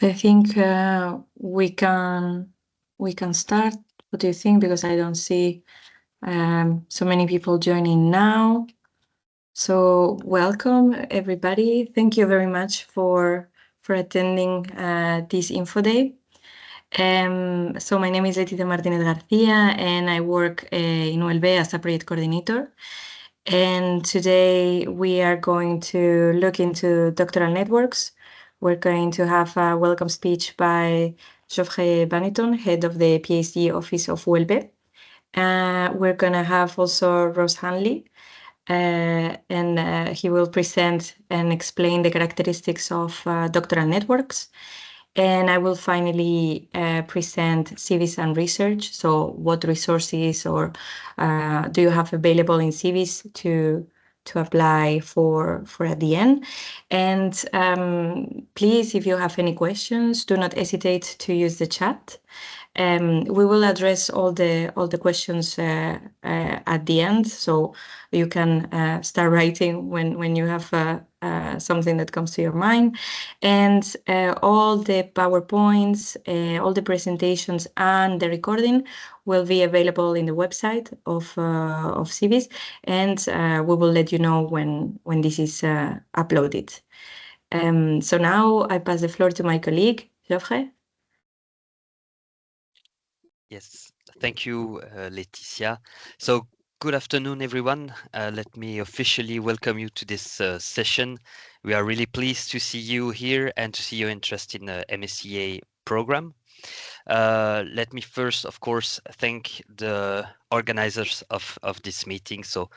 I think we can start. What do you think? Because I don't see so many people joining now. So welcome everybody. Thank you very much for attending this Info Day. So my name is Leticia Martinez Garcia, and I work in ULB as a project coordinator. And today we are going to look into Doctoral Networks. We're going to have a welcome speech by Geoffrey Banneton, head of the PhD office of ULB. We're going to have also Ross Hanley, and he will present and explain the characteristics of doctoral networks. And I will finally present Civis and research. So what resources or do you have available in Civis to apply for at the end? And please, if you have any questions, do not hesitate to use the chat. We will address all the questions at the end, so you can start writing when you have something that comes to your mind. And all the PowerPoints, all the presentations, and the recording will be available in the website of Civis, and we will let you know when this is uploaded. So now I pass the floor to my colleague, Geoffrey. Yes, thank you, Leticia. So good afternoon, everyone. Let me officially welcome you to this session. We are really pleased to see you here and to see your interest in the MSCA program. Let me first, of course, thank the organizers of this meeting. So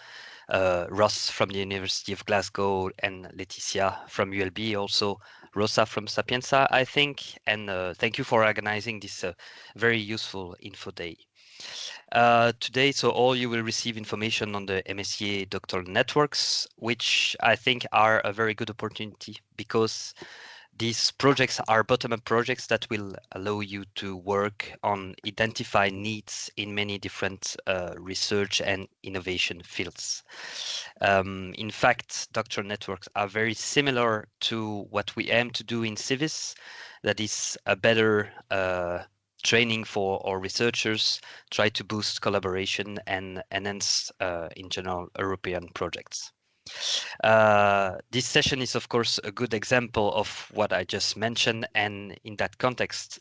Ross from the University of Glasgow and Leticia from ULB, also Rosa from Sapienza, I think. And thank you for organizing this very useful info day. Today, so all you will receive information on the MSCA Doctoral Networks, which I think are a very good opportunity because these projects are bottom-up projects that will allow you to work on identify needs in many different research and innovation fields. In fact, doctoral networks are very similar to what we aim to do in Civis, that is a better training for our researchers, try to boost collaboration and enhance, in general, European projects. This session is, of course, a good example of what I just mentioned, and in that context,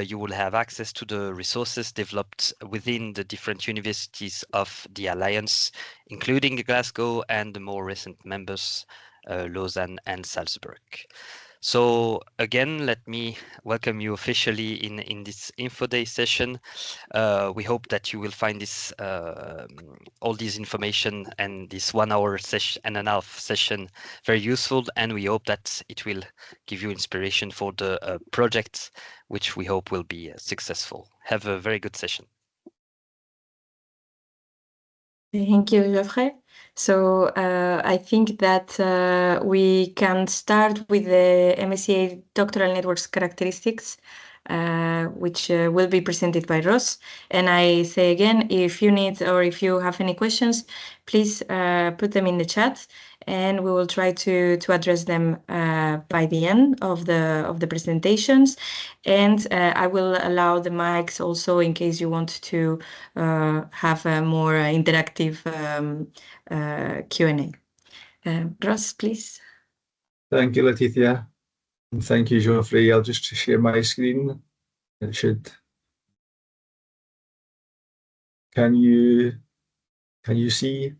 you will have access to the resources developed within the different universities of the Alliance, including Glasgow and the more recent members, Lausanne and Salzburg. So again, let me welcome you officially in this Info Day session. We hope that you will find this all this information and this 1 hour session and a half session very useful, and we hope that it will give you inspiration for the project, which we hope will be successful. Have a very good session. Thank you, Geoffrey. So I think that we can start with the MSCA Doctoral Networks characteristics, which will be presented by Ross. And I say again, if you need or if you have any questions, please put them in the chat, and we will try to address them by the end of the presentations. And I will allow the mics also in case you want to have a more interactive Q&A. Ross, please. Thank you, Leticia. And thank you, Geoffrey. I'll just share my screen. It should. Can you see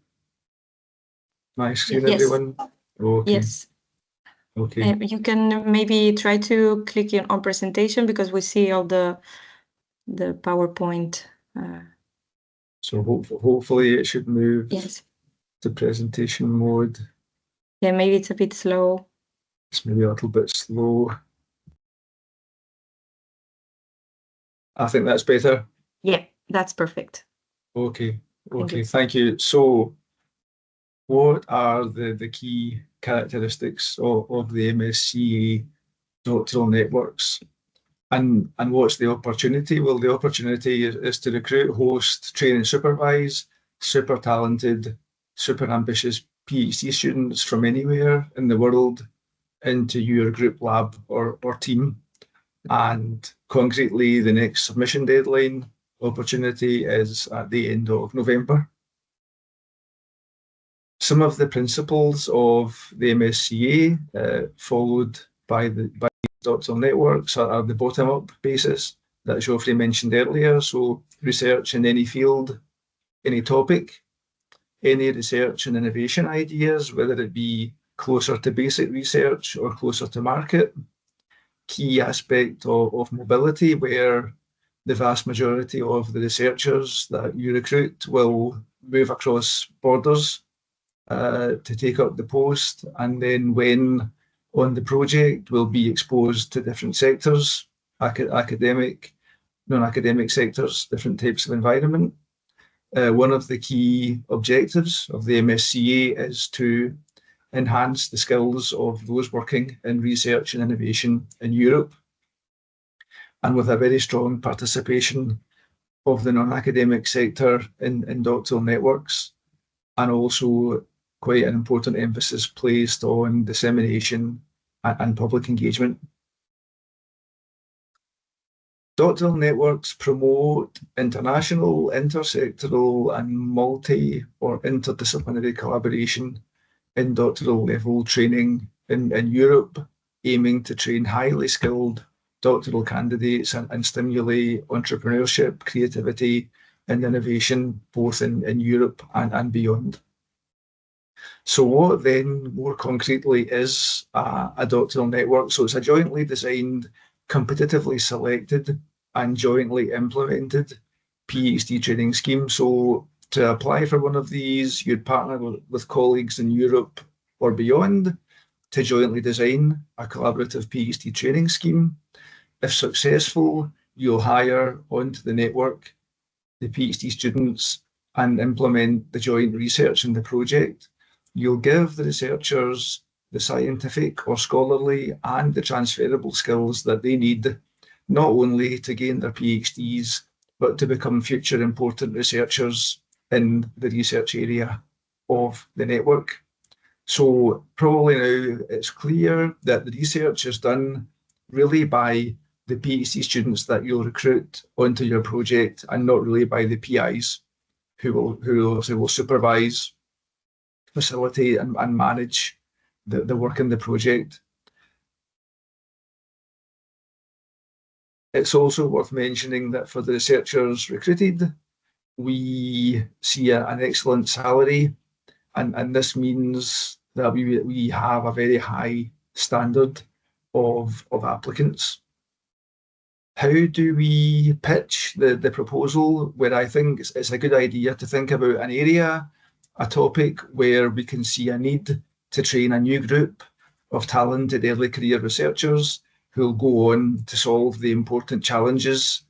my screen, Yes. everyone? Okay. Yes. Okay. You can maybe try to click on presentation because we see all the PowerPoint. So hopefully it should move to presentation mode. Yeah, maybe it's a bit slow. It's maybe a little bit slow. I think that's better. Yeah, that's perfect. Okay. Okay. Thank you. So what are the key characteristics of the MSCA doctoral networks? And what's the opportunity? Well, the opportunity is to recruit, host, train and supervise super talented, super ambitious PhD students from anywhere in the world into your group lab or team. And concretely, the next submission deadline opportunity is at the end of November. Some of the principles of the MSCA followed by Doctoral Networks are the bottom-up basis that Geoffrey mentioned earlier. So research in any field, any topic, any research and innovation ideas, whether it be closer to basic research or closer to market. Key aspect of mobility, where the vast majority of the researchers that you recruit will move across borders to take up the post, and then when on the project will be exposed to different sectors, academic, non-academic sectors, different types of environment. One of the key objectives of the MSCA is to enhance the skills of those working in research and innovation in Europe, and with a very strong participation of the non-academic sector in doctoral networks, and also quite an important emphasis placed on dissemination and public engagement. Doctoral networks promote international, intersectoral, and multi or interdisciplinary collaboration in doctoral level training in Europe, aiming to train highly skilled doctoral candidates and stimulate entrepreneurship, creativity, and innovation, both in Europe and beyond. So what then, more concretely, is a doctoral network? So it's a jointly designed, competitively selected, and jointly implemented PhD training scheme. So to apply for one of these, you'd partner with colleagues in Europe or beyond to jointly design a collaborative PhD training scheme. If successful, you'll hire onto the network the PhD students and implement the joint research in the project. You'll give the researchers the scientific or scholarly and the transferable skills that they need, not only to gain their PhDs, but to become future important researchers in the research area of the network. So probably now it's clear that the research is done really by the PhD students that you'll recruit onto your project, and not really by the PIs who will supervise, facilitate, and manage the work in the project. It's also worth mentioning that for the researchers recruited, we see an excellent salary, and this means that we have a very high standard of applicants. How do we pitch the proposal? Where I think it's a good idea to think about an area, a topic where we can see a need to train a new group of talented early career researchers who will go on to solve the important challenges,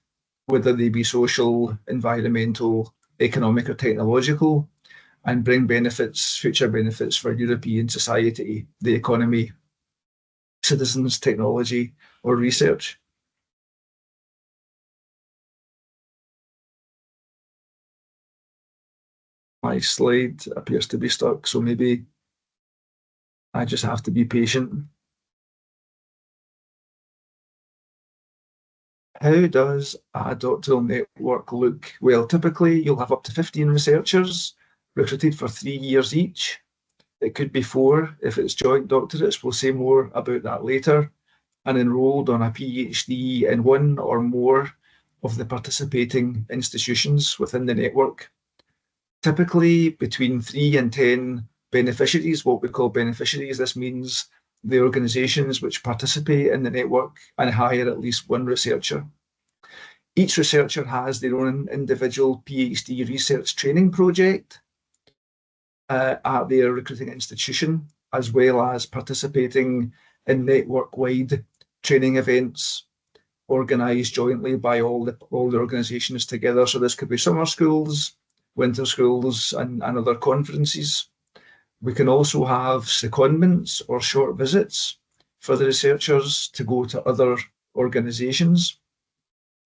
whether they be social, environmental, economic, or technological, and bring benefits, future benefits for European society, the economy, citizens, technology, or research. My slide appears to be stuck, so maybe I just have to be patient. How does a doctoral network look? Well, typically you'll have up to 15 researchers recruited for 3 years each. It could be 4 if it's joint doctorates. We'll say more about that later. And enrolled on a PhD in one or more of the participating institutions within the network. Typically between 3 and 10 beneficiaries, what we call beneficiaries. This means the organisations which participate in the network and hire at least one researcher. Each researcher has their own individual PhD research training project at their recruiting institution, as well as participating in network-wide training events organised jointly by all the organisations together. So this could be summer schools, winter schools, and other conferences. We can also have secondments or short visits for the researchers to go to other organisations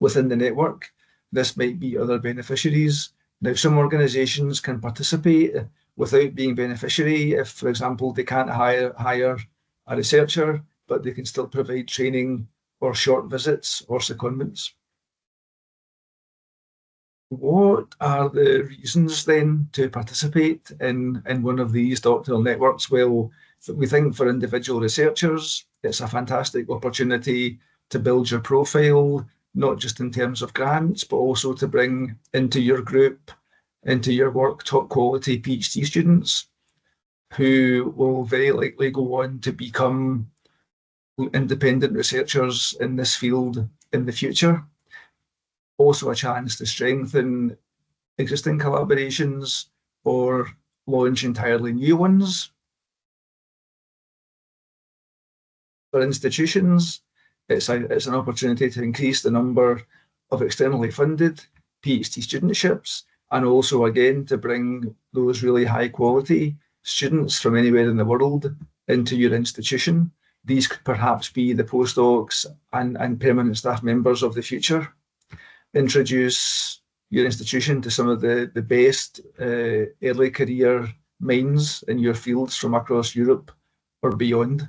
within the network. This might be other beneficiaries. Now, some organisations can participate without being beneficiary if, for example, they can't hire a researcher, but they can still provide training or short visits or secondments. What are the reasons then to participate in one of these doctoral networks? Well, we think for individual researchers, it's a fantastic opportunity to build your profile, not just in terms of grants, but also to bring into your group, into your work, top quality PhD students who will very likely go on to become independent researchers in this field in the future. Also a chance to strengthen existing collaborations or launch entirely new ones. For institutions, it's an opportunity to increase the number of externally funded PhD studentships, and also again to bring those really high quality students from anywhere in the world into your institution. These could perhaps be the postdocs and permanent staff members of the future. Introduce your institution to some of the best early career minds in your fields from across Europe or beyond.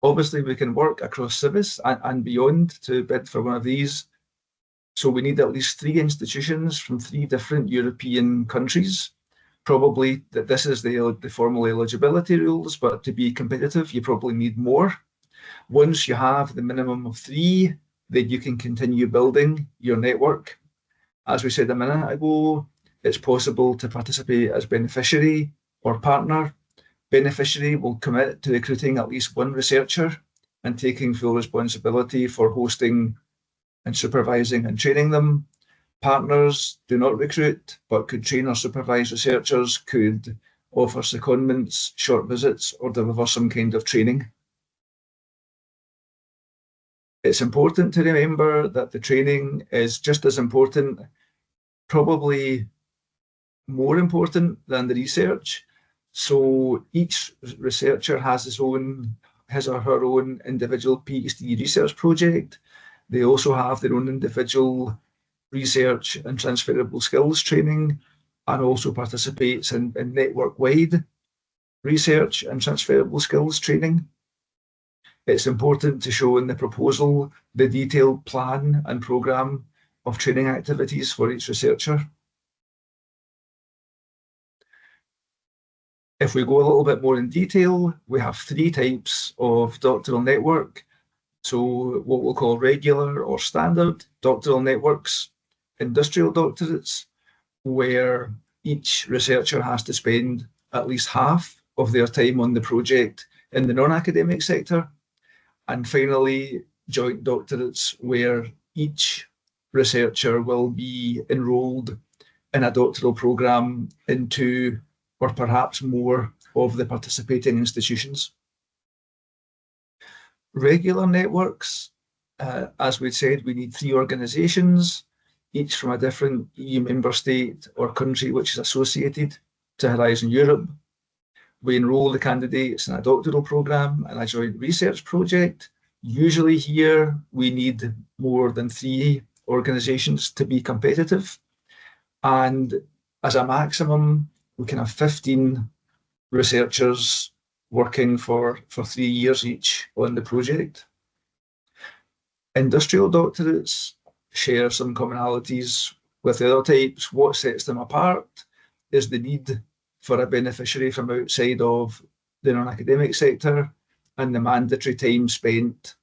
Obviously, we can work across Civis and beyond to bid for one of these. So we need at least 3 institutions from 3 different European countries. Probably that this is the formal eligibility rules, but to be competitive, you probably need more. Once you have the minimum of 3, then you can continue building your network. As we said a minute ago, it's possible to participate as beneficiary or partner. Beneficiary will commit to recruiting at least 1 researcher and taking full responsibility for hosting and supervising and training them. Partners do not recruit, but could train or supervise researchers, could offer secondments, short visits, or deliver some kind of training. It's important to remember that the training is just as important, probably more important than the research. So each researcher has his or her own individual PhD research project. They also have their own individual research and transferable skills training, and also participates in network-wide research and transferable skills training. It's important to show in the proposal the detailed plan and programme of training activities for each researcher. If we go a little bit more in detail, we have 3 types of doctoral network. So what we'll call regular or standard doctoral networks, industrial doctorates, where each researcher has to spend at least half of their time on the project in the non-academic sector. And finally, joint doctorates, where each researcher will be enrolled in a doctoral programme in 2 or perhaps more of the participating institutions. Regular networks, as we said, we need 3 organisations, each from a different EU member state or country which is associated to Horizon Europe. We enrol the candidates in a doctoral programme and a joint research project. Usually here we need more than 3 organisations to be competitive. And as a maximum, we can have 15 researchers working for 3 years each on the project. Industrial doctorates share some commonalities with the other types. What sets them apart is the need for a beneficiary from outside of the non-academic sector and the mandatory time spent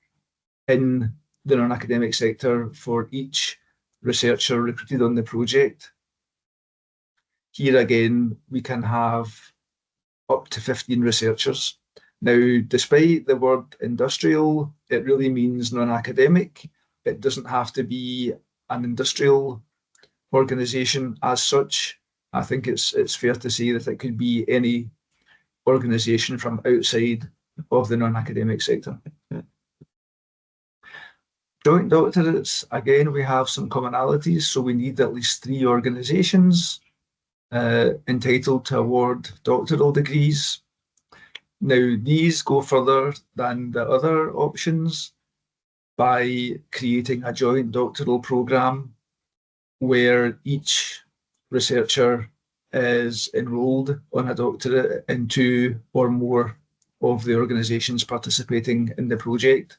in the non-academic sector for each researcher recruited on the project. Here again, we can have up to 15 researchers. Now, despite the word industrial, it really means non-academic. It doesn't have to be an industrial organisation as such. I think it's fair to say that it could be any organisation from outside of the non-academic sector. Joint doctorates, again, we have some commonalities. So we need at least 3 organisations entitled to award doctoral degrees. Now, these go further than the other options by creating a joint doctoral programme where each researcher is enrolled on a doctorate in 2 or more of the organisations participating in the project.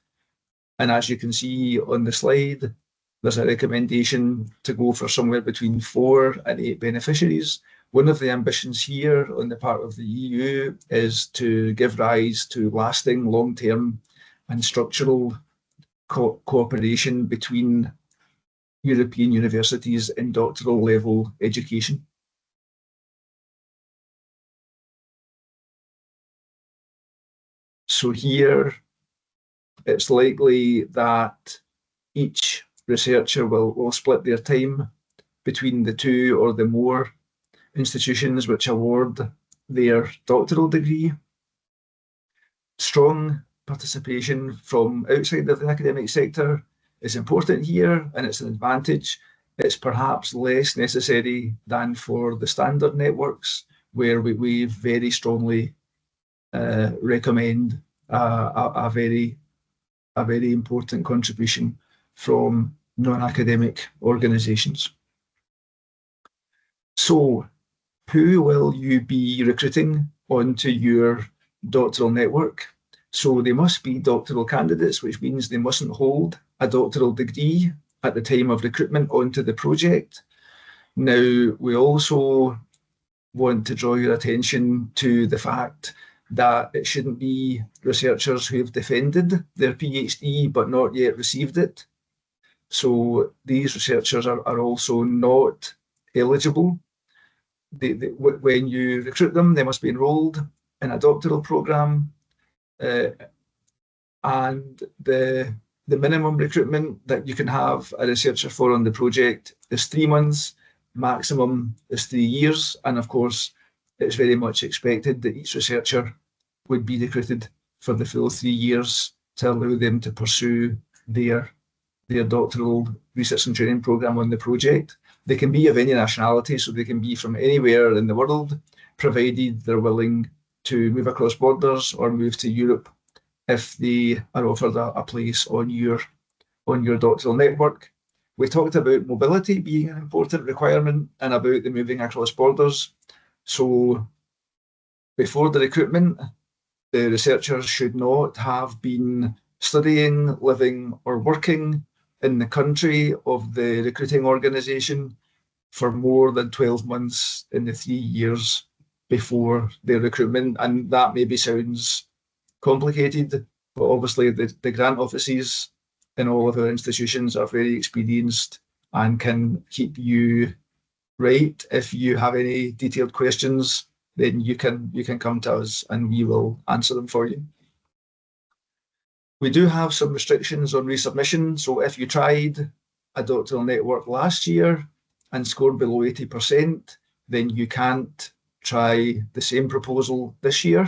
And as you can see on the slide, there's a recommendation to go for somewhere between 4 and 8 beneficiaries. One of the ambitions here on the part of the EU is to give rise to lasting, long-term and structural cooperation between European universities in doctoral level education. So here, it's likely that each researcher will split their time between the 2 or the more institutions which award their doctoral degree. Strong participation from outside of the academic sector is important here, and it's an advantage. It's perhaps less necessary than for the standard networks, where we very strongly recommend a very important contribution from non-academic organisations. So, who will you be recruiting onto your doctoral network? So they must be doctoral candidates, which means they mustn't hold a doctoral degree at the time of recruitment onto the project. Now, we also want to draw your attention to the fact that it shouldn't be researchers who have defended their PhD but not yet received it. So these researchers are also not eligible. When you recruit them, they must be enrolled in a doctoral programme, and the minimum recruitment that you can have a researcher for on the project is 3 months, maximum is 3 years, and of course it's very much expected that each researcher would be recruited for the full 3 years to allow them to pursue their doctoral research and training programme on the project. They can be of any nationality, so they can be from anywhere in the world, provided they're willing to move across borders or move to Europe if they are offered a place on your doctoral network. We talked about mobility being an important requirement and about the moving across borders. So before the recruitment, the researchers should not have been studying, living or working in the country of the recruiting organisation for more than 12 months in the 3 years before their recruitment. And that maybe sounds complicated, but obviously the grant offices in all of our institutions are very experienced and can keep you right. If you have any detailed questions, then you can come to us and we will answer them for you. We do have some restrictions on resubmission. So if you tried a doctoral network last year and scored below 80%, then you can't try the same proposal this year.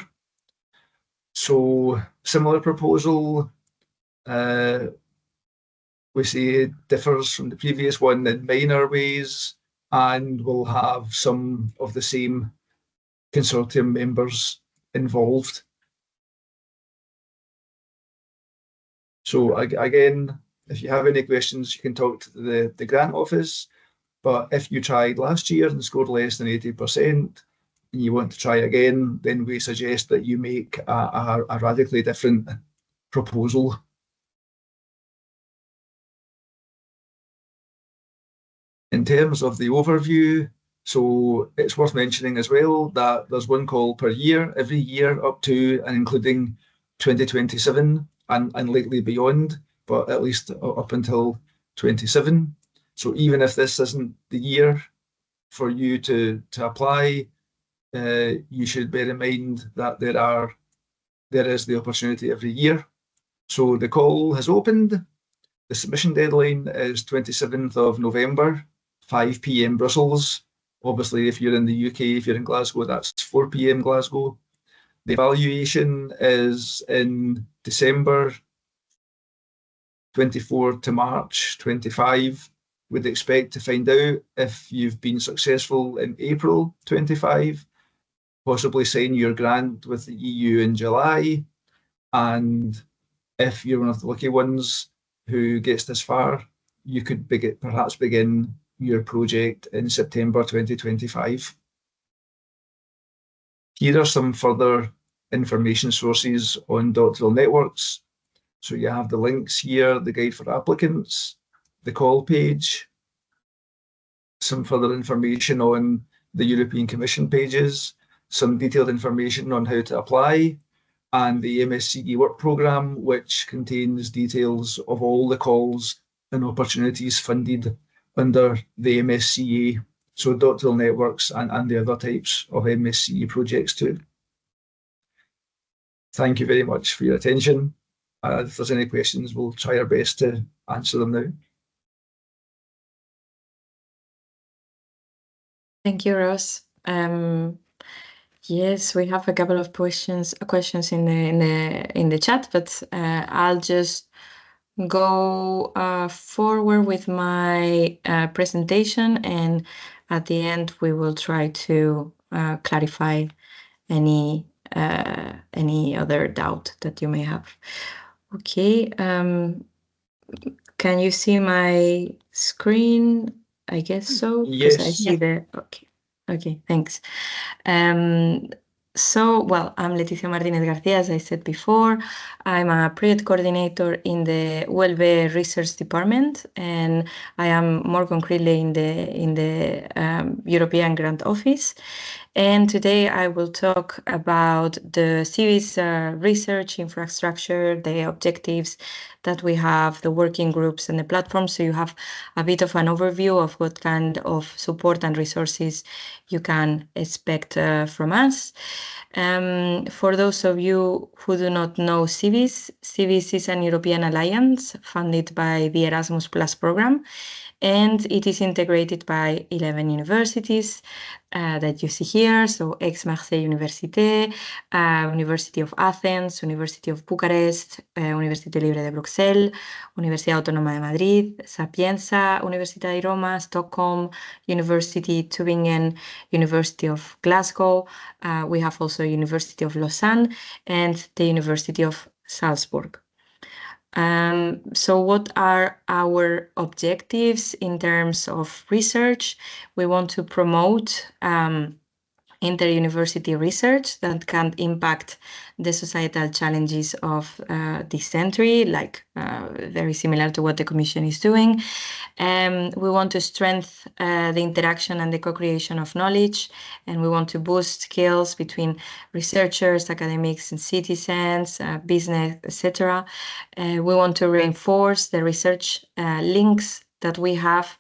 So similar proposal, we say differs from the previous one in minor ways and will have some of the same consortium members involved. So again, if you have any questions, you can talk to the grant office. But if you tried last year and scored less than 80% and you want to try again, then we suggest that you make a radically different proposal. In terms of the overview, so it's worth mentioning as well that there's one call per year, every year up to and including 2027 and likely beyond, but at least up until 27. So even if this isn't the year for you to apply, you should bear in mind that there is the opportunity every year. So the call has opened. The submission deadline is 27th of November, 5 p.m. Brussels. Obviously, if you're in the UK, if you're in Glasgow, that's 4 p.m. Glasgow. The evaluation is in December 24 to March 25. We'd expect to find out if you've been successful in April 25, possibly sign your grant with the EU in July. And if you're one of the lucky ones who gets this far, you could perhaps begin your project in September 2025. Here are some further information sources on Doctoral Networks. So you have the links here, the guide for applicants, the call page, some further information on the European Commission pages, some detailed information on how to apply, and the MSCA work programme, which contains details of all the calls and opportunities funded under the MSCA, so Doctoral Networks and the other types of MSCA projects too. Thank you very much for your attention. If there's any questions, we'll try our best to answer them now. Thank you, Ross. Yes, we have a couple of questions in the chat, but I'll just go forward with my presentation, and at the end we will try to clarify any other doubt that you may have. Okay. Can you see my screen? I guess so. Yes. I see the. Okay, thanks. So, well, I'm Leticia Martinez Garcia, as I said before. I'm a project coordinator in the ULB Research Department, and I am more concretely in the European Grant Office. And today I will talk about the Civis research infrastructure, the objectives that we have, the working groups and the platform. So you have a bit of an overview of what kind of support and resources you can expect from us. For those of you who do not know Civis, Civis is an European alliance funded by the Erasmus Plus program, and it is integrated by 11 universities that you see here. So Aix-Marseille Université, University of Athens, University of Bucharest, Université Libre de Bruxelles, Universidad Autónoma de Madrid, Sapienza, Università di Roma, Stockholm, University Tübingen, University of Glasgow. We have also University of Lausanne and the University of Salzburg. So what are our objectives in terms of research? We want to promote inter-university research that can impact the societal challenges of this century, like very similar to what the Commission is doing. We want to strengthen the interaction and the co-creation of knowledge, and we want to boost skills between researchers, academics, and citizens, business, etc. We want to reinforce the research links that we have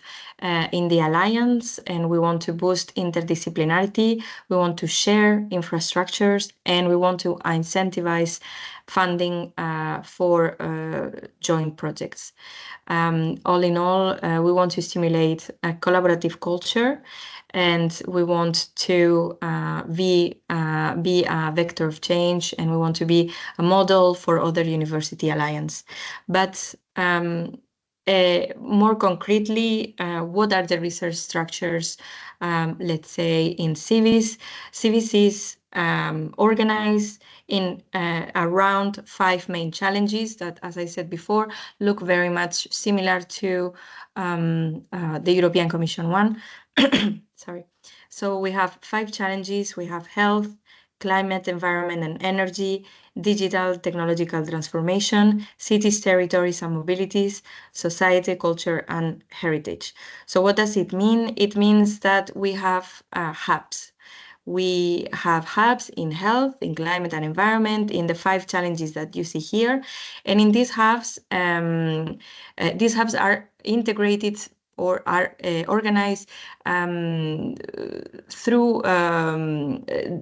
in the Alliance, and we want to boost interdisciplinarity. We want to share infrastructures, and we want to incentivize funding for joint projects. All in all, we want to stimulate a collaborative culture, and we want to be a vector of change, and we want to be a model for other university alliance. But more concretely, what are the research structures, let's say, in Civis? Civis is organized in around 5 main challenges that, as I said before, look very much similar to the European Commission one. Sorry. So we have 5 challenges. We have health, climate, environment, and energy, digital technological transformation, cities, territories, and mobilities, society, culture, and heritage. So what does it mean? It means that we have hubs. We have hubs in health, in climate and environment, in the 5 challenges that you see here. And in these hubs are integrated or are organized through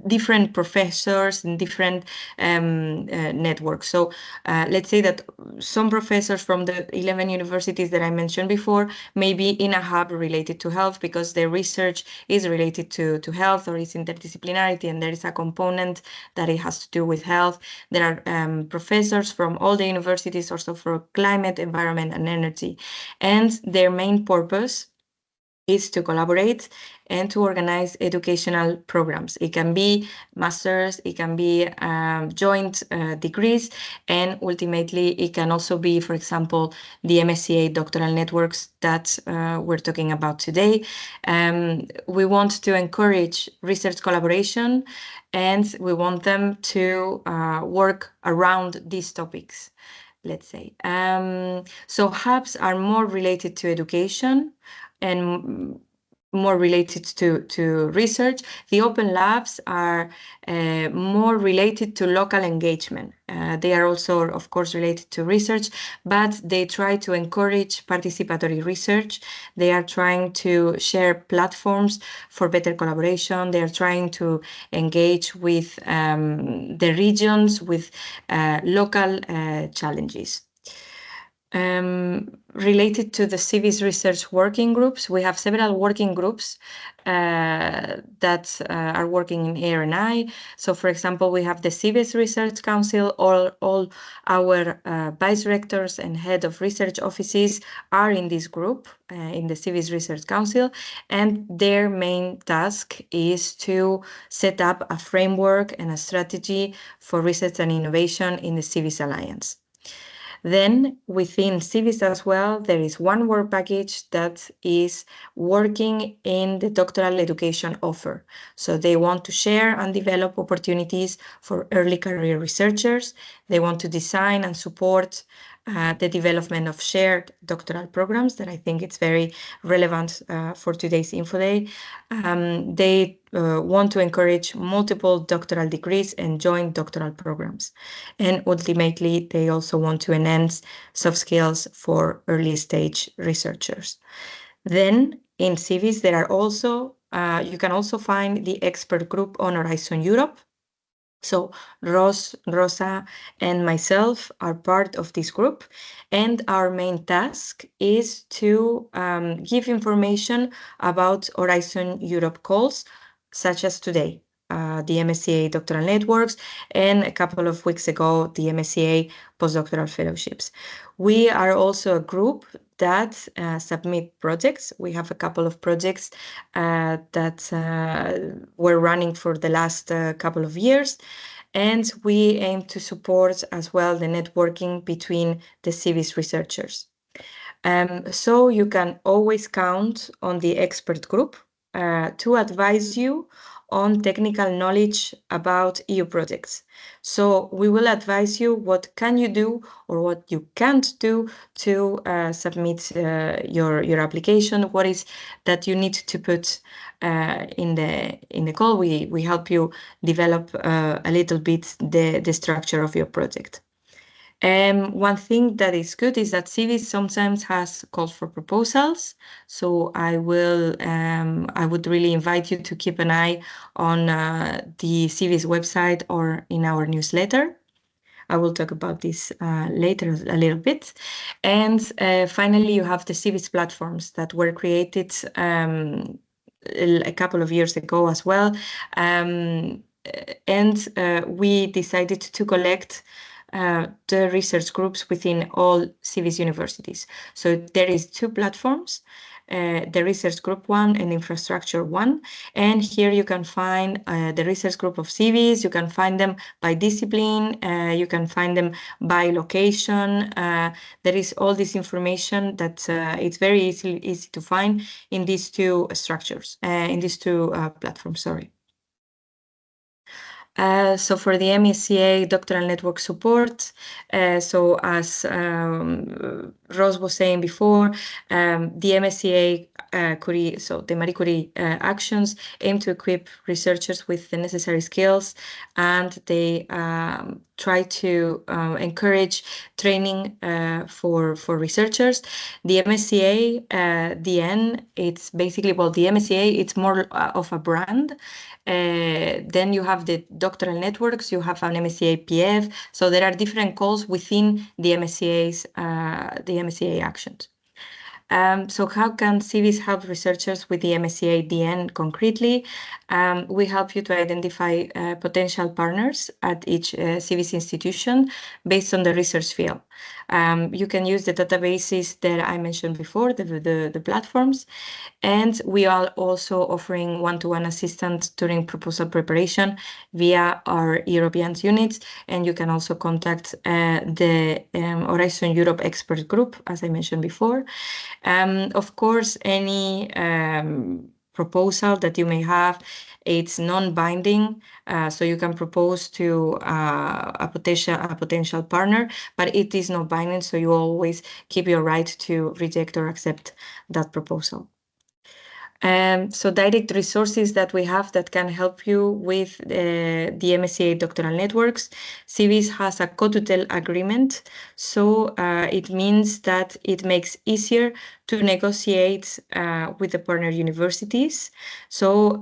different professors and different networks. So let's say that some professors from the 11 universities that I mentioned before may be in a hub related to health because their research is related to health or is interdisciplinarity, and there is a component that it has to do with health. There are professors from all the universities also for climate, environment, and energy. And their main purpose is to collaborate and to organize educational programs. It can be masters, it can be joint degrees, and ultimately it can also be, for example, the MSCA Doctoral Networks that we're talking about today. We want to encourage research collaboration, and we want them to work around these topics, let's say. So hubs are more related to education and more related to research. The open labs are more related to local engagement. They are also, of course, related to research, but they try to encourage participatory research. They are trying to share platforms for better collaboration. They are trying to engage with the regions, with local challenges. Related to the Civis research working groups, we have several working groups that are working in ARNI. So, for example, we have the Civis Research Council. All our vice rectors and head of research offices are in this group, in the Civis Research Council, and their main task is to set up a framework and a strategy for research and innovation in the Civis Alliance. Then within Civis as well, there is one work package that is working in the doctoral education offer. So they want to share and develop opportunities for early career researchers. They want to design and support the development of shared doctoral programs that I think it's very relevant for today's Infoday. They want to encourage multiple doctoral degrees and joint doctoral programs. And ultimately, they also want to enhance soft skills for early stage researchers. Then in Civis, there are also, you can also find the expert group on Horizon Europe. So Rosa and myself are part of this group, and our main task is to give information about Horizon Europe calls, such as today, the MSCA Doctoral Networks, and a couple of weeks ago, the MSCA Postdoctoral Fellowships. We are also a group that submit projects. We have a couple of projects that were running for the last couple of years, and we aim to support as well the networking between the Civis researchers. So you can always count on the expert group to advise you on technical knowledge about EU projects. So we will advise you what can you do or what you can't do to submit your application, what is that you need to put in the call. We help you develop a little bit the structure of your project. One thing that is good is that Civis sometimes has calls for proposals. So I would really invite you to keep an eye on the Civis website or in our newsletter. I will talk about this later a little bit. And finally, you have the Civis platforms that were created a couple of years ago as well. And we decided to collect the research groups within all Civis universities. So there is two platforms, the research group one and infrastructure one. And here you can find the research group of Civis. You can find them by discipline. You can find them by location. There is all this information that it's very easy to find in these two structures, in these two platforms, sorry. So for the MSCA Doctoral Network support, so as Rose was saying before, the MSCA Curie, so the Marie Curie actions aim to equip researchers with the necessary skills, and they try to encourage training for researchers. The MSCA, DN, it's basically, well, the MSCA, it's more of a brand. Then you have the doctoral networks, you have an MSCA PF. So there are different calls within the MSCA's, the MSCA actions. So how can Civis help researchers with the MSCA DN concretely? We help you to identify potential partners at each Civis institution based on the research field. You can use the databases that I mentioned before, the platforms, and we are also offering one-to-one assistance during proposal preparation via our European units, and you can also contact the Horizon Europe expert group, as I mentioned before. Of course, any proposal that you may have, it's non-binding, so you can propose to a potential partner, but it is not binding, so you always keep your right to reject or accept that proposal. So direct resources that we have that can help you with the MSCA Doctoral Networks. Civis has a co-tutel agreement, so it means that it makes easier to negotiate with the partner universities. So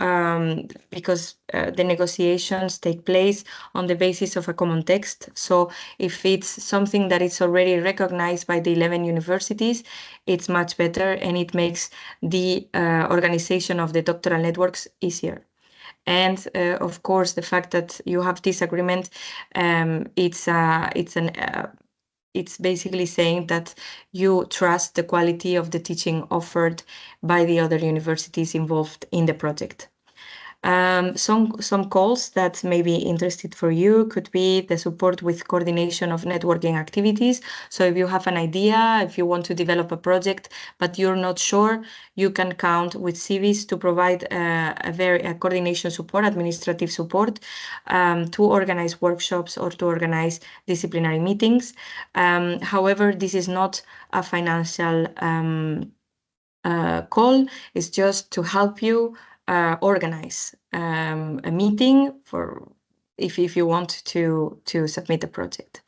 because the negotiations take place on the basis of a common text. So if it's something that is already recognized by the 11 universities, it's much better, and it makes the organization of the doctoral networks easier. And of course, the fact that you have this agreement, it's basically saying that you trust the quality of the teaching offered by the other universities involved in the project. Some calls that may be interested for you could be the support with coordination of networking activities. So if you have an idea, if you want to develop a project, but you're not sure, you can count with Civis to provide a coordination support, administrative support, to organize workshops or to organize disciplinary meetings. However, this is not a financial call. It's just to help you organize a meeting for if you want to submit a project.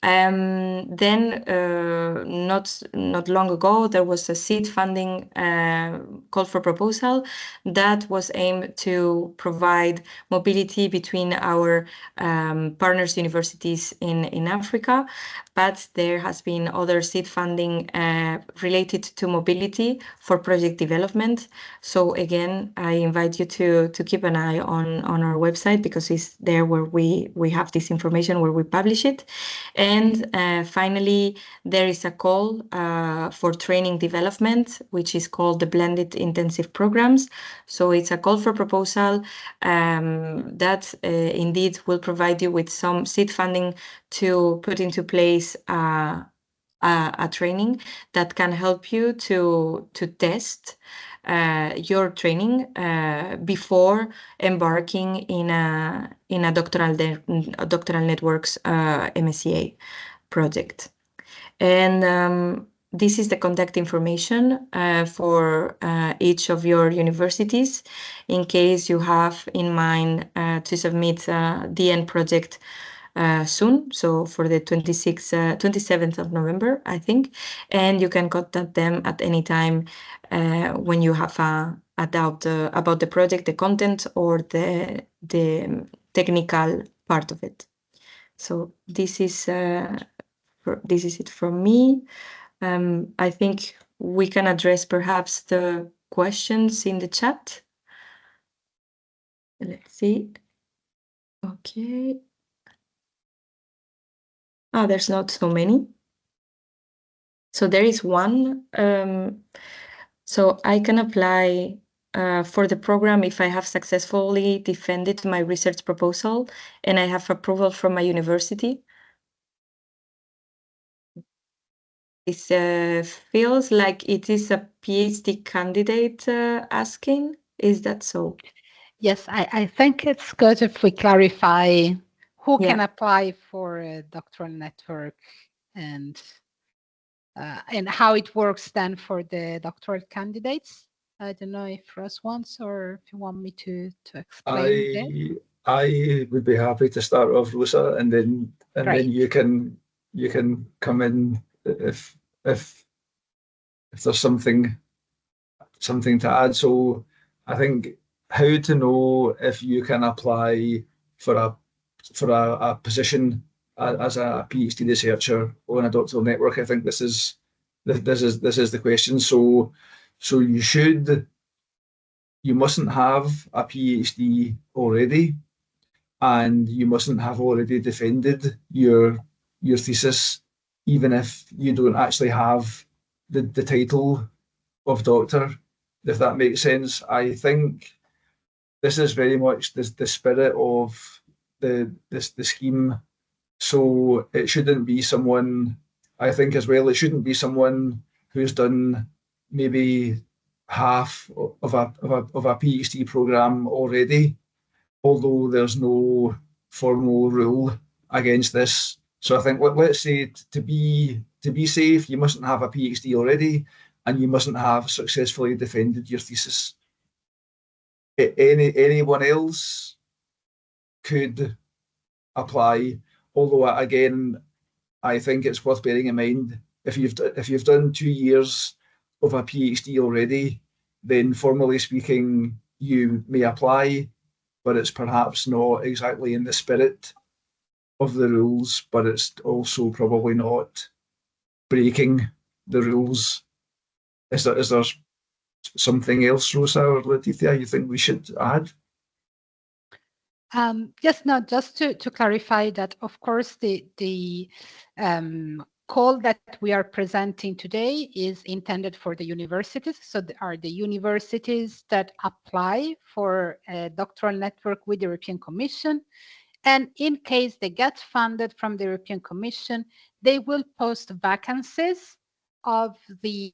Then not long ago, there was a seed funding call for proposal that was aimed to provide mobility between our partners universities in Africa, but there has been other seed funding related to mobility for project development. So again, I invite you to keep an eye on our website, because it's there where we have this information, where we publish it. And finally, there is a call for training development, which is called the Blended Intensive Programs. So it's a call for proposal that indeed will provide you with some seed funding to put into place a training that can help you to test your training before embarking in a Doctoral Networks MSCA project. And this is the contact information for each of your universities in case you have in mind to submit the end project soon, so for the 27th of November, I think, and you can contact them at any time when you have a doubt about the project, the content, or the technical part of it. So this is it from me. I think we can address perhaps the questions in the chat. Let's see. Okay. Oh, there's not so many. So there is one. So I can apply for the program if I have successfully defended my research proposal and I have approval from my university. It feels like it is a PhD candidate asking. Is that so? Yes, I think it's good if we clarify who can apply for a doctoral network and how it works then for the doctoral candidates. I don't know if Russ wants, or if you want me to explain. I would be happy to start off, Rosa, and then you can come in if there's something to add. So I think how to know if you can apply for a position as a PhD researcher on a doctoral network. I think this is this is the question. So you mustn't have a PhD already, and you mustn't have already defended your thesis, even if you don't actually have the title of doctor, if that makes sense. I think this is very much the spirit of the scheme. So it shouldn't be someone, I think as well, it shouldn't be someone who's done maybe half of a PhD program already, although there's no formal rule against this. So I think let's say to be safe, you mustn't have a PhD already, and you mustn't have successfully defended your thesis. Anyone else could apply, although again, I think it's worth bearing in mind if you've done 2 years of a PhD already, then formally speaking, you may apply, but it's perhaps not exactly in the spirit of the rules, but it's also probably not breaking the rules. Is there something else, Rosa or Leticia, you think we should add? Yes, no, just to clarify that, of course, the call that we are presenting today is intended for the universities. So there are the universities that apply for a doctoral network with the European Commission. And in case they get funded from the European Commission, they will post vacancies of the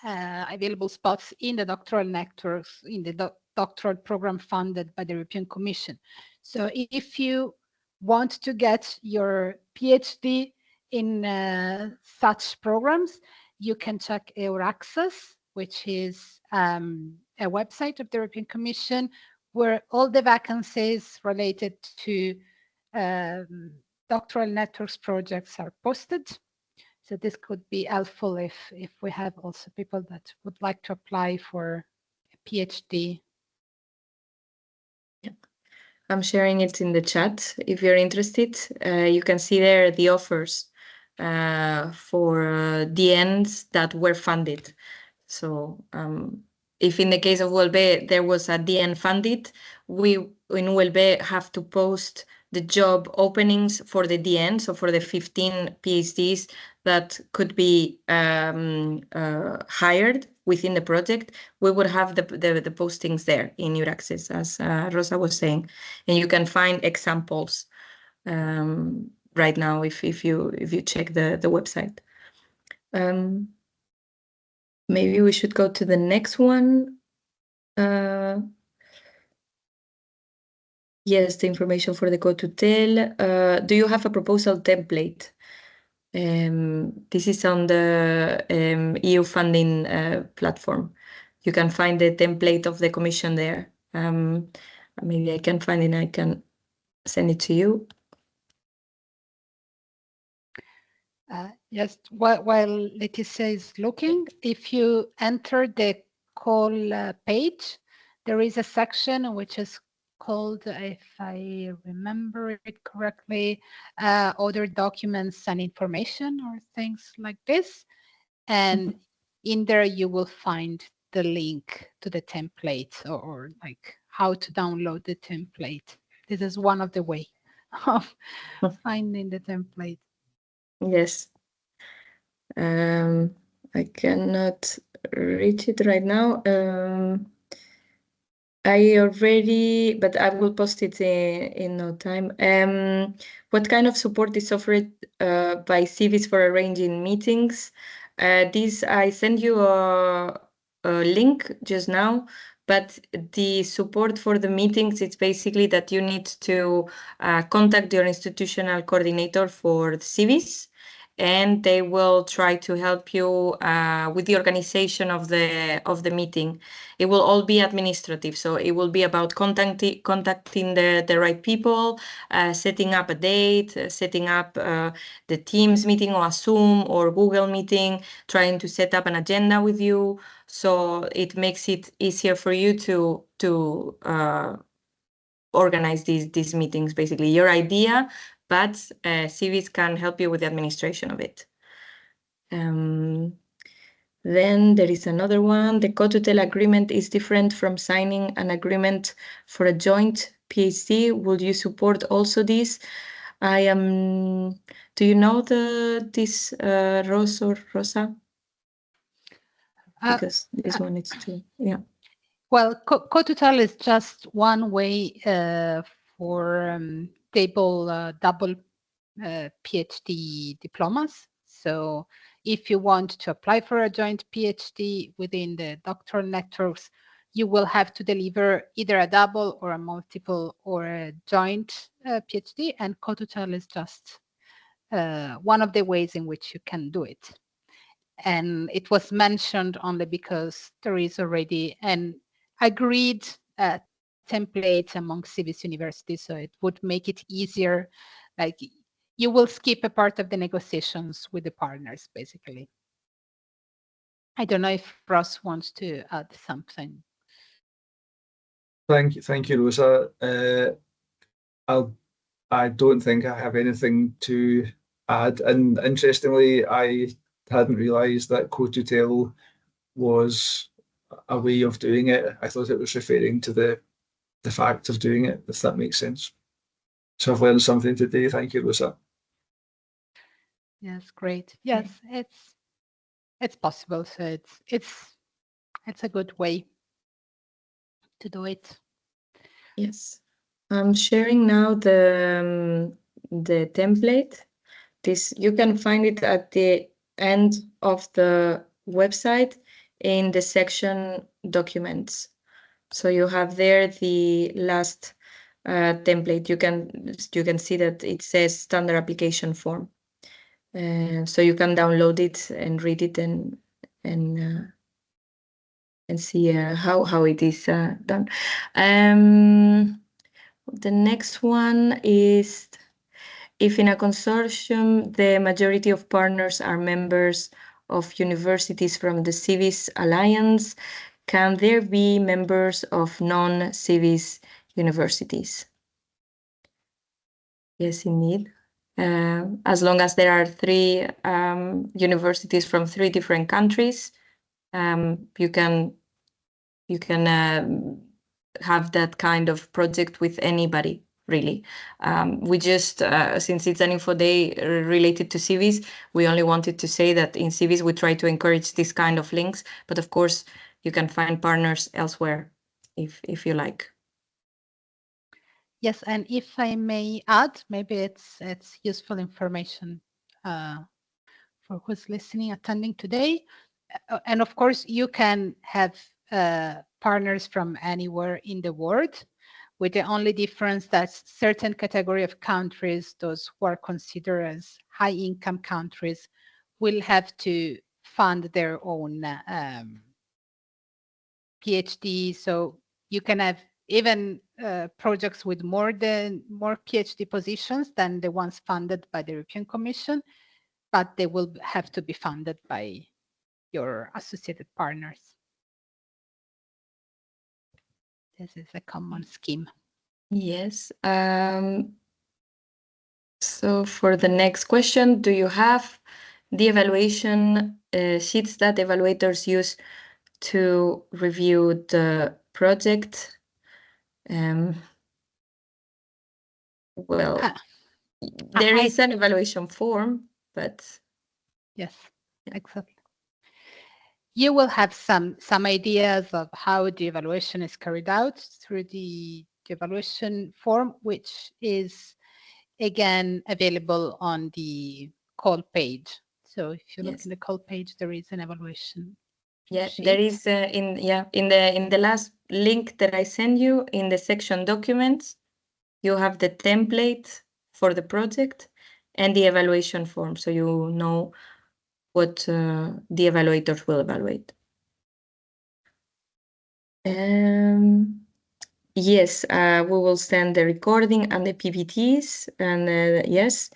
available spots in the doctoral networks, in the doctoral program funded by the European Commission. So if you want to get your PhD in such programs, you can check EURACCESS, which is a website of the European Commission where all the vacancies related to doctoral networks projects are posted. So this could be helpful if we have also people that would like to apply for a PhD. Yeah. I'm sharing it in the chat. If you're interested, you can see there the offers for DNs that were funded. So if in the case of ULB there was a DN funded, we in ULB have to post the job openings for the DN, so for the 15 PhDs that could be hired within the project, we would have the postings there in EURACCESS, as Rosa was saying, and you can find examples right now if you check the website. Maybe we should go to the next one. Yes, the information for the code to tell. Do you have a proposal template? This is on the EU funding platform. You can find the template of the commission there. Maybe I can find it and I can send it to you. Yes, while Leticia is looking, if you enter the call page, there is a section which is called, if I remember it correctly, other documents and information or things like this. And in there you will find the link to the template or like how to download the template. This is one of the way of finding the template. Yes. I cannot reach it right now. I already, but I will post it in no time. What kind of support is offered by Civis for arranging meetings? This, I send you a link just now, but the support for the meetings, it's basically that you need to contact your institutional coordinator for Civis, and they will try to help you with the organization of the meeting. It will all be administrative, so it will be about contacting the right people, setting up a date, setting up the Teams meeting or a Zoom or Google meeting, trying to set up an agenda with you. So it makes it easier for you to organize these meetings, basically your idea, but Civis can help you with the administration of it. Then there is another one. The co-tutel agreement is different from signing an agreement for a joint PhD. Would you support also this? I am. Do you know this Rose or Rosa? Because this one is too. Yeah. Well, co-tutel is just one way for double PhD diplomas. So if you want to apply for a joint PhD within the doctoral networks, you will have to deliver either a double or a multiple or a joint PhD, and co-tutel is just one of the ways in which you can do it. And it was mentioned only because there is already an agreed template among Civis universities, so it would make it easier. Like, you will skip a part of the negotiations with the partners, basically. I don't know if Ross wants to add something. Thank you, Rosa. I don't think I have anything to add. And interestingly, I hadn't realised that co-tutel was a way of doing it. I thought it was referring to the fact of doing it, if that makes sense. So I've learned something today. Thank you, Rosa. Yes, great. Yes, it's possible. So it's a good way to do it. Yes, I'm sharing now the template. This, you can find it at the end of the website in the section documents. So you have there the last template. You can see that it says standard application form. So you can download it and read it and see how it is done. The next one is, if in a consortium the majority of partners are members of universities from the Civis Alliance, can there be members of non-Civis universities? Yes, indeed. As long as there are 3 universities from 3 different countries, you can have that kind of project with anybody, really. We just, since it's an Infoday related to Civis, we only wanted to say that in Civis we try to encourage this kind of links, but of course you can find partners elsewhere if you like. Yes, and if I may add, maybe it's useful information for who's listening, attending today. And of course, you can have partners from anywhere in the world, with the only difference that certain category of countries, those who are considered as high-income countries, will have to fund their own PhD. So you can have even projects with more PhD positions than the ones funded by the European Commission, but they will have to be funded by your associated partners. This is a common scheme. Yes. So for the next question, do you have the evaluation sheets that evaluators use to review the project? Well, there is an evaluation form, but yes, exactly. You will have some ideas of how the evaluation is carried out through the evaluation form, which is again available on the call page. So if you look in the call page, there is an evaluation. Yes, there is in the last link that I send you in the section documents, you have the template for the project and the evaluation form, so you know what the evaluators will evaluate. Yes, we will send the recording and the PPTs, and yes.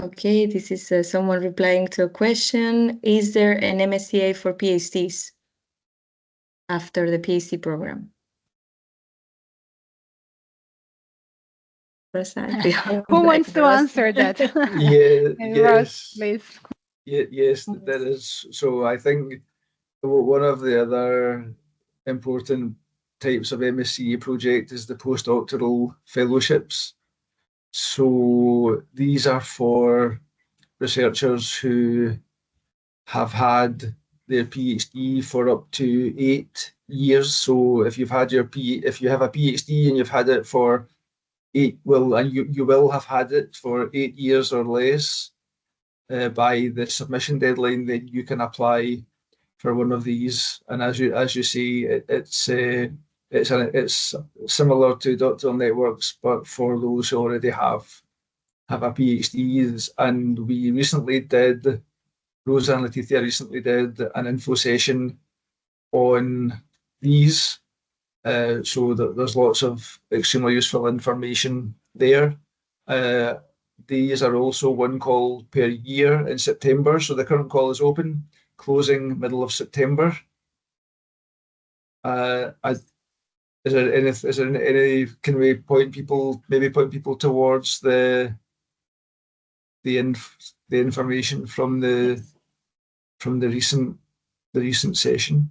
Okay, this is someone replying to a question. Is there an MSCA for PhDs after the PhD program? Precisely. Who wants to answer that? Yeah, Ross, yes. please. Yes, there is. So I think one of the other important types of MSCA project is the postdoctoral fellowships. So these are for researchers who have had their PhD for up to 8 years. So if you've had if you have a PhD and you've had it for and you will have had it for 8 years or less by the submission deadline, then you can apply for one of these. And as you say, it's similar to Doctoral Networks, but for those who already have a PhD. And we recently did, Rosa and Leticia recently did an info session on these. So that there's lots of extremely useful information there. These are also one call per year in September. So the current call is open, closing middle of September. Is there any, can we point people towards the information from the recent session?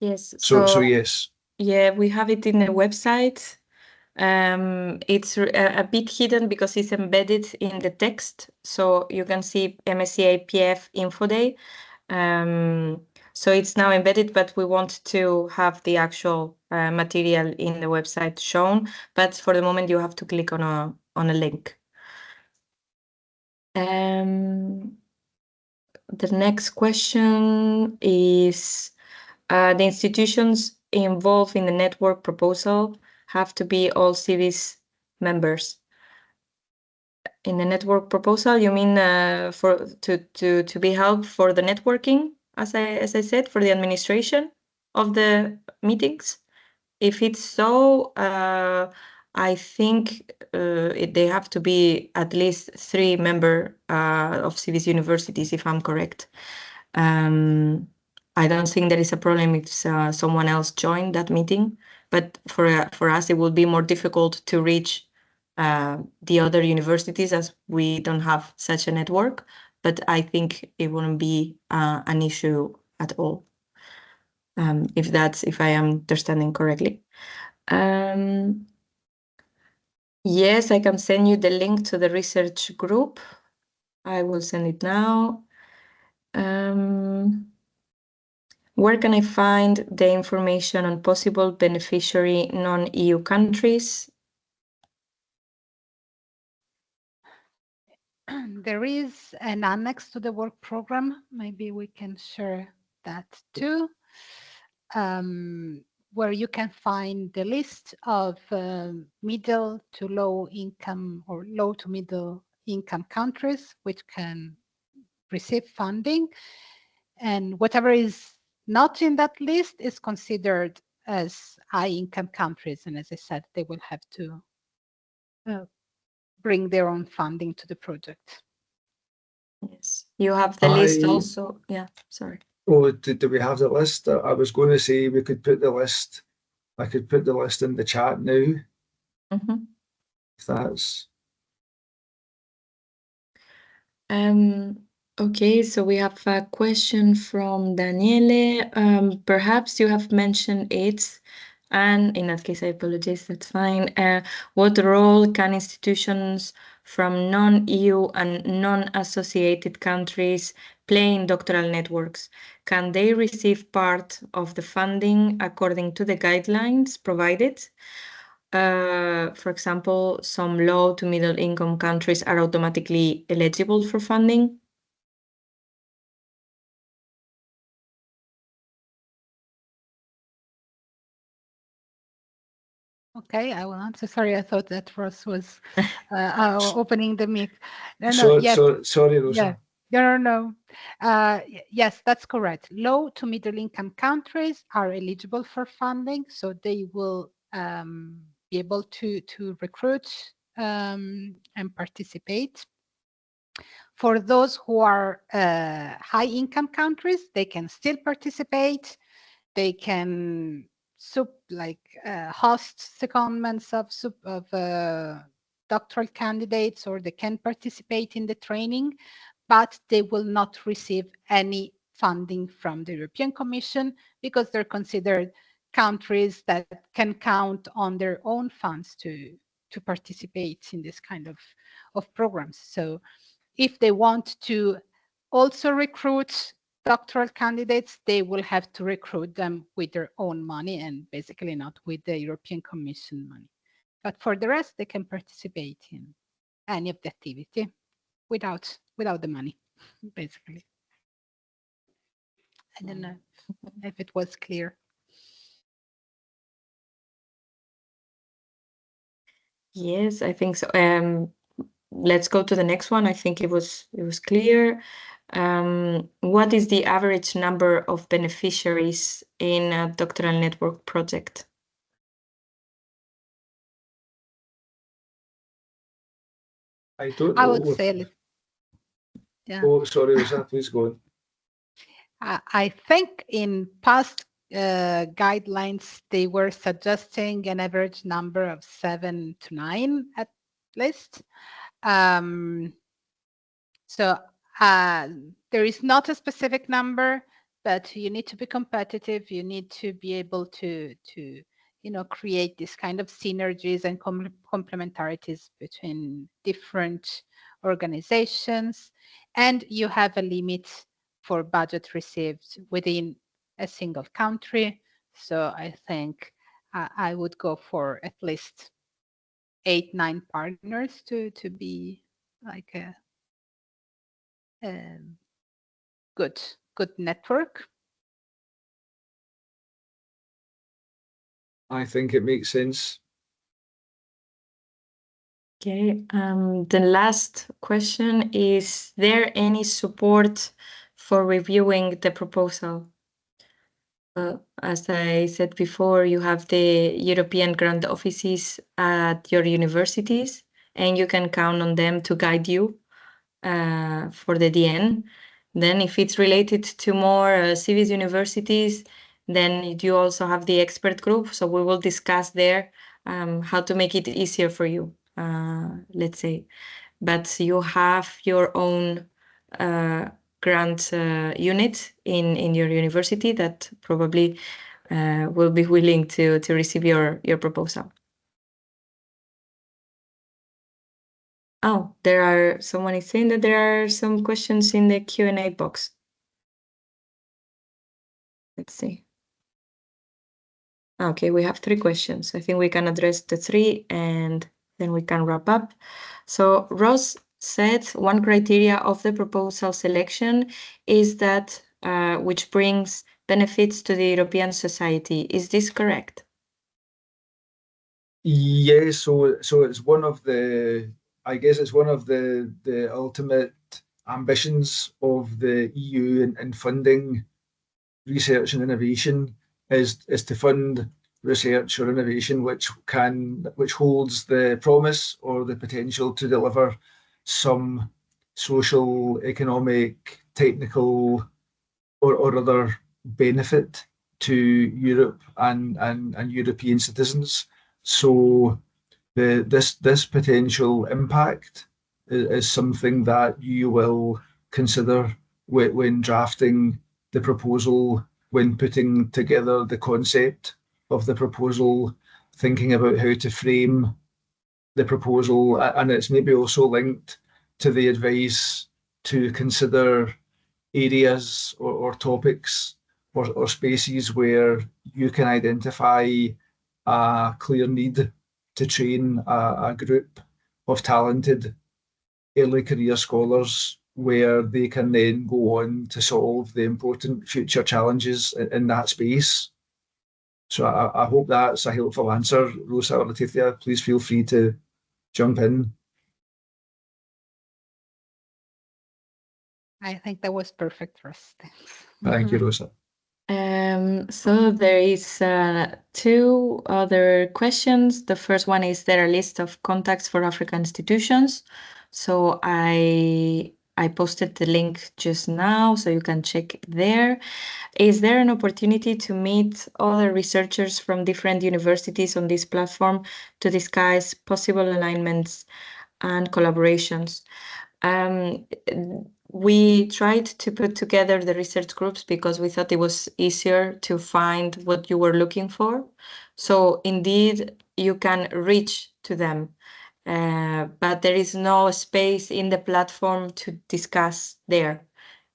Yes. So yes. Yeah, we have it in the website. It's a bit hidden because it's embedded in the text. So you can see MSCA PF Infoday. So it's now embedded, but we want to have the actual material in the website shown. But for the moment, you have to click on a link. The next question is, the institutions involved in the network proposal have to be all Civis members. In the network proposal, you mean to be held for the networking, as I said, for the administration of the meetings? If it's so, I think they have to be at least 3 members of Civis universities, if I'm correct. I don't think there is a problem if someone else joined that meeting, but for us, it will be more difficult to reach the other universities as we don't have such a network, but I think it wouldn't be an issue at all, if I am understanding correctly. Yes, I can send you the link to the research group. I will send it now. Where can I find the information on possible beneficiary non-EU countries? There is an annex to the work program. Maybe we can share that too, where you can find the list of middle to low income or low to middle income countries which can receive funding. And whatever is not in that list is considered as high income countries. And as I said, they will have to bring their own funding to the project. Yes, you have the list also. Yeah, sorry. Oh, do we have the list? I was going to say we could put the list. I could put the list in the chat now. Mm-hmm. If that's. Okay, so we have a question from Daniele. Perhaps you have mentioned it, and in that case, I apologize, that's fine. What role can institutions from non-EU and non-associated countries play in doctoral networks? Can they receive part of the funding according to the guidelines provided? For example, some low to middle income countries are automatically eligible for funding. Okay, I will answer. Sorry, I thought that Ross was opening the mic. Yes. Sorry, Rosa. Yeah. No. Yes, that's correct. Low to middle income countries are eligible for funding, so they will be able to recruit and participate. For those who are high income countries, they can still participate. They can host secondments of doctoral candidates, or they can participate in the training, but they will not receive any funding from the European Commission because they're considered countries that can count on their own funds to participate in this kind of programs. So if they want to also recruit doctoral candidates, they will have to recruit them with their own money and basically not with the European Commission money. But for the rest, they can participate in any of the activity without the money, basically. I don't know if it was clear. Yes, I think so. Let's go to the next one. I think it was clear. What is the average number of beneficiaries in a doctoral network project? I don't know. I would say, yeah. Oh, sorry, Rosa, please go on. I think in past guidelines, they were suggesting an average number of 7 to 9 at least. So there is not a specific number, but you need to be competitive. You need to be able to create this kind of synergies and complementarities between different organizations, and you have a limit for budget received within a single country. So I think I would go for at least 8-9 partners to be like a good network. I think it makes sense. Okay, the last question, is there any support for reviewing the proposal? As I said before, you have the European grant offices at your universities, and you can count on them to guide you for the DN. Then if it's related to more Civis universities, then you also have the expert group. So we will discuss there how to make it easier for you, let's say. But you have your own grant unit in your university that probably will be willing to receive your proposal. Oh, someone is saying that there are some questions in the Q&A box. Let's see. Okay, we have 3 questions. I think we can address the 3 and then we can wrap up. So Ross said one criteria of the proposal selection is that which brings benefits to the European society. Is this correct? Yes, so it's one of the, I guess it's one of the ultimate ambitions of the EU in funding research and innovation is to fund research or innovation which holds the promise or the potential to deliver some social, economic, technical, or other benefit to Europe and European citizens. So this potential impact is something that you will consider when drafting the proposal, when putting together the concept of the proposal, thinking about how to frame the proposal, and it's maybe also linked to the advice to consider areas or topics or spaces where you can identify a clear need to train a group of talented early career scholars where they can then go on to solve the important future challenges in that space. So I hope that's a helpful answer. Rosa or Leticia, please feel free to jump in. I think that was perfect for us. Thanks. Thank you, Rosa. So there is 2 other questions. The first one is there a list of contacts for African institutions? So I I posted the link just now, so you can check there. Is there an opportunity to meet other researchers from different universities on this platform to discuss possible alignments and collaborations? We tried to put together the research groups because we thought it was easier to find what you were looking for. So indeed, you can reach to them, but there is no space in the platform to discuss there.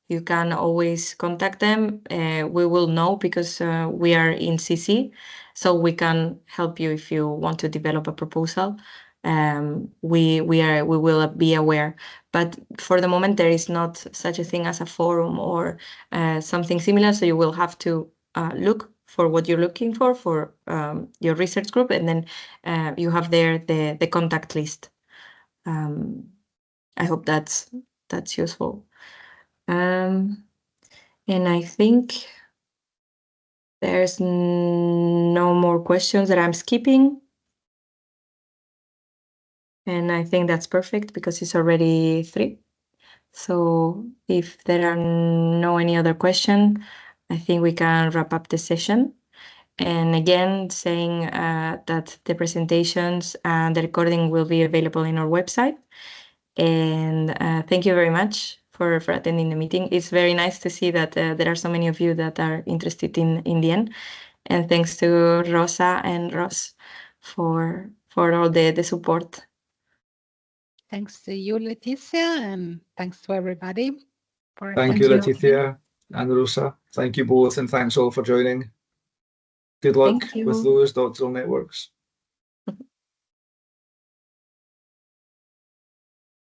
You can always contact them. We will know because we are in CC, so we can help you if you want to develop a proposal. We will be aware, but for the moment there is not such a thing as a forum or something similar. So you will have to look for what you're looking for your research group, and then you have there the contact list. I hope that's useful. And I think there's no more questions that I'm skipping. And I think that's perfect because it's already 3. So if there are no any other question, I think we can wrap up the session. And again, saying that the presentations and the recording will be available in our website. And thank you very much for attending the meeting. It's very nice to see that there are so many of you that are interested in the end. And thanks to Rosa and Ross for all the support. Thanks to you, Leticia, and thanks to everybody. Thank you, Leticia and Rosa. Thank you both, and thanks all for joining. Good luck with those doctoral networks.